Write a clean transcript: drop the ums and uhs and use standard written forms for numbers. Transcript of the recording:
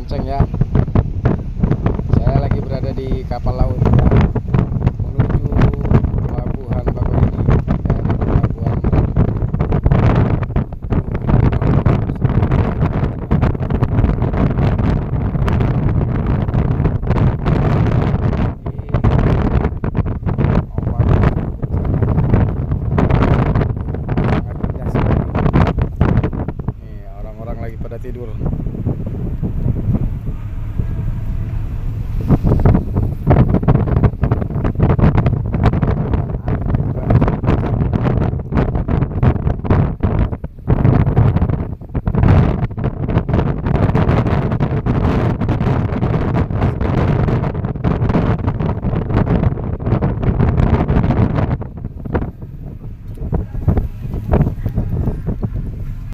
kenceng ya. Saya lagi berada di kapal laut ya, menuju pelabuhan Bakauheni dari pelabuhan Merak. Sangat indah sekali. Nih, orang-orang lagi pada tidur.